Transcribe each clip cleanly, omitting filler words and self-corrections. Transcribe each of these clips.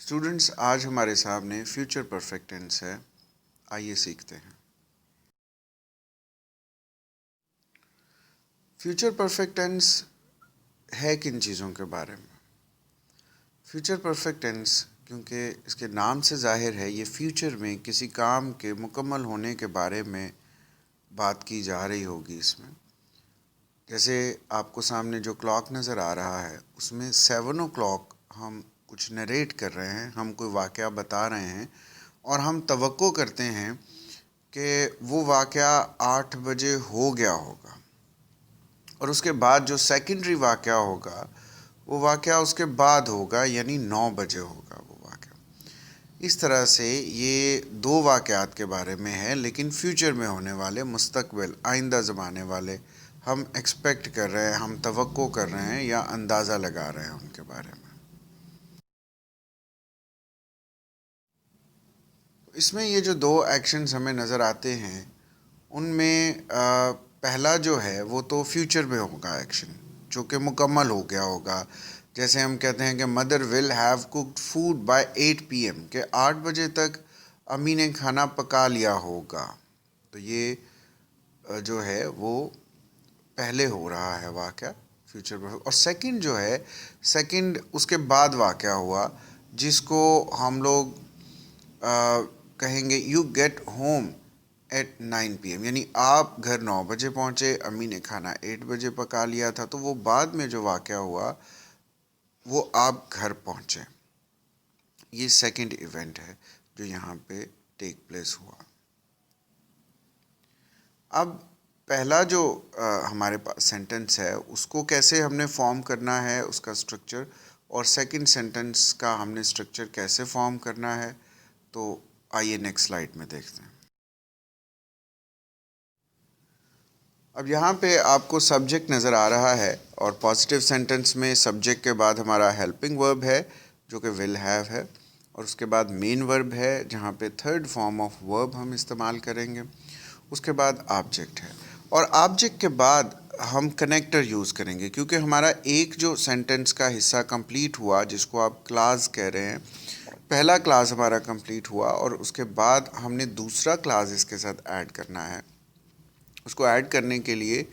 Students, آج ہمارے سامنے فیوچر پرفیکٹ ٹینس ہے. آئیے سیکھتے ہیں. فیوچر پرفیکٹ ٹینس ہے کن چیزوں کے بارے میں؟ فیوچر پرفیکٹ ٹینس کیونکہ اس کے نام سے ظاہر ہے یہ فیوچر میں کسی کام کے مکمل ہونے کے بارے میں بات کی جا رہی ہوگی. اس میں جیسے آپ کو سامنے جو کلاک نظر آ رہا ہے اس میں 7 o'clock ہم کچھ نریٹ کر رہے ہیں، ہم کوئی واقعہ بتا رہے ہیں اور ہم توقع کرتے ہیں کہ وہ واقعہ 8 بجے ہو گیا ہوگا، اور اس کے بعد جو سیکنڈری واقعہ ہوگا وہ واقعہ اس کے بعد ہوگا، یعنی 9 بجے ہوگا وہ واقعہ. اس طرح سے یہ دو واقعات کے بارے میں ہے، لیکن فیوچر میں ہونے والے، مستقبل آئندہ زمانے والے ہم ایکسپیکٹ کر رہے ہیں، ہم توقع کر رہے ہیں یا اندازہ لگا رہے ہیں ان کے بارے میں. اس میں یہ جو دو ایکشنز ہمیں نظر آتے ہیں ان میں پہلا جو ہے وہ تو فیوچر میں ہوگا ایکشن جو کہ مکمل ہو گیا ہوگا. جیسے ہم کہتے ہیں کہ mother will have cooked food by 8 PM، کہ 8 بجے تک امی نے کھانا پکا لیا ہوگا. تو یہ جو ہے وہ پہلے ہو رہا ہے واقعہ فیوچر میں. اور سیکنڈ جو ہے، سیکنڈ اس کے بعد واقعہ ہوا جس کو ہم لوگ کہیں گے you get home at 9 PM، یعنی آپ گھر 9 بجے پہنچے، امی نے کھانا 8 بجے پکا لیا تھا. تو وہ بعد میں جو واقعہ ہوا وہ آپ گھر پہنچے. یہ سیکنڈ ایونٹ ہے جو یہاں پہ ٹیک پلیس ہوا. اب پہلا جو ہمارے پاس سینٹنس ہے اس کو کیسے ہم نے فارم کرنا ہے، اس کا اسٹرکچر، اور سیکنڈ سینٹنس کا ہم نے اسٹرکچر کیسے فارم کرنا ہے، تو آئیے نیکسٹ سلائیڈ میں دیکھتے ہیں. اب یہاں پہ آپ کو سبجیکٹ نظر آ رہا ہے، اور پازیٹیو سینٹنس میں سبجیکٹ کے بعد ہمارا ہیلپنگ ورب ہے جو کہ ول ہیو ہے، اور اس کے بعد مین ورب ہے جہاں پہ تھرڈ فارم آف ورب ہم استعمال کریں گے. اس کے بعد آبجیکٹ ہے، اور آبجیکٹ کے بعد ہم کنیکٹر یوز کریں گے کیونکہ ہمارا ایک جو سینٹنس کا حصہ کمپلیٹ ہوا جس کو آپ کلاس کہہ رہے ہیں، پہلا کلاس ہمارا کمپلیٹ ہوا اور اس کے بعد ہم نے دوسرا کلاس اس کے ساتھ ایڈ کرنا ہے. اس کو ایڈ کرنے کے لیے،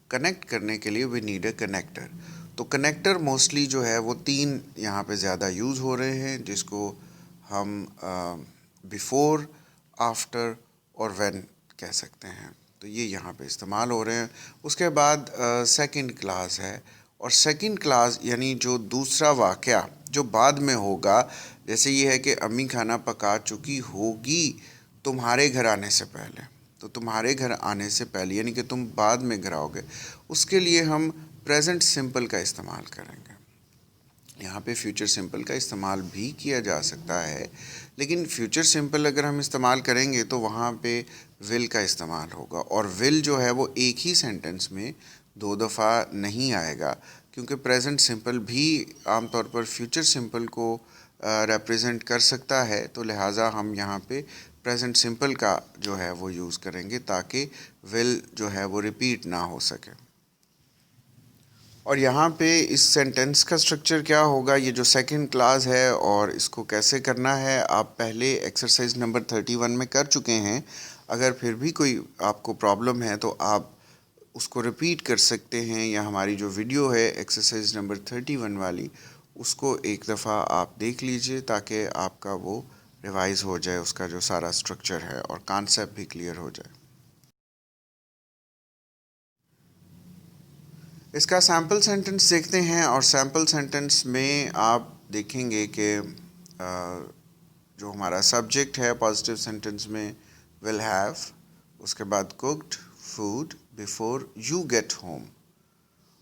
کنیکٹ کرنے کے لیے وی نیڈ اے کنیکٹر. تو کنیکٹر موسٹلی جو ہے وہ 3 یہاں پہ زیادہ یوز ہو رہے ہیں جس کو ہم بیفور، آفٹر اور وین کہہ سکتے ہیں. تو یہ یہاں پہ استعمال ہو رہے ہیں. اس کے بعد سیکنڈ کلاس ہے، اور سیکنڈ کلاس یعنی جو دوسرا واقعہ جو بعد میں ہوگا، جیسے یہ ہے کہ امی کھانا پکا چکی ہوگی تمہارے گھر آنے سے پہلے. تو تمہارے گھر آنے سے پہلے یعنی کہ تم بعد میں گھر آؤ گے، اس کے لیے ہم پریزنٹ سمپل کا استعمال کریں گے. یہاں پہ فیوچر سمپل کا استعمال بھی کیا جا سکتا ہے، لیکن فیوچر سمپل اگر ہم استعمال کریں گے تو وہاں پہ ول کا استعمال ہوگا، اور ول جو ہے وہ ایک ہی سینٹنس میں 2 دفعہ نہیں آئے گا کیونکہ پریزنٹ سمپل بھی عام طور پر فیوچر سمپل کو ریپریزنٹ کر سکتا ہے. تو لہٰذا ہم یہاں پہ پریزنٹ سمپل کا جو ہے وہ یوز کریں گے تاکہ ول جو ہے وہ ریپیٹ نہ ہو سکے. اور یہاں پہ اس سینٹنس کا اسٹرکچر کیا ہوگا، یہ جو سیکنڈ کلاس ہے اور اس کو کیسے کرنا ہے آپ پہلے ایکسرسائز نمبر 31 میں کر چکے ہیں. اگر پھر بھی کوئی آپ کو پرابلم ہے تو آپ اس کو ریپیٹ کر سکتے ہیں، یا ہماری جو ویڈیو ہے ایکسرسائز نمبر 31 والی اس کو ایک دفعہ آپ دیکھ لیجئے تاکہ آپ کا وہ ریوائز ہو جائے، اس کا جو سارا اسٹرکچر ہے اور کانسیپٹ بھی کلیئر ہو جائے. اس کا سیمپل سینٹنس دیکھتے ہیں، اور سیمپل سینٹنس میں آپ دیکھیں گے کہ جو ہمارا سبجیکٹ ہے پازیٹیو سینٹنس میں ول ہیو، اس کے بعد cooked food before you get home.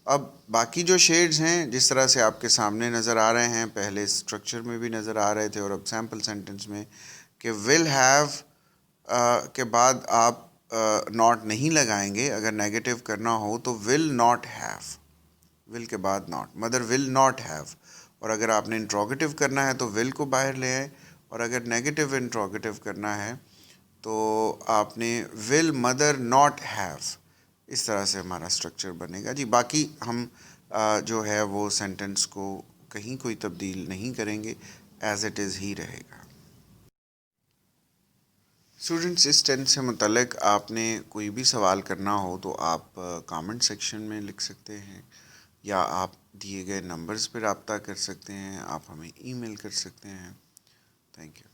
اب باقی جو شیڈز ہیں جس طرح سے آپ کے سامنے نظر آ رہے ہیں، پہلے اسٹرکچر میں بھی نظر آ رہے تھے اور اب سیمپل سینٹنس میں، کہ ول ہیو کے بعد آپ ناٹ نہیں لگائیں گے. اگر نیگیٹو کرنا ہو تو ول ناٹ ہیو، ول کے بعد not, mother will not have. اور اگر آپ نے انٹروگیٹو کرنا ہے تو ول کو باہر لے آئیں، اور اگر نیگیٹو انٹروگیٹو کرنا ہے تو آپ نے ول مدر ناٹ ہیو. اس طرح سے ہمارا اسٹرکچر بنے گا. جی باقی ہم جو ہے وہ سینٹنس کو کہیں کوئی تبدیل نہیں کریں گے، ایز اٹ از ہی رہے گا. اسٹوڈنٹس اس ٹینس سے متعلق آپ نے کوئی بھی سوال کرنا ہو تو آپ کامنٹ سیکشن میں لکھ سکتے ہیں، یا آپ دیے گئے نمبرز پہ رابطہ کر سکتے ہیں، آپ ہمیں ای میل کر سکتے ہیں. Thank you.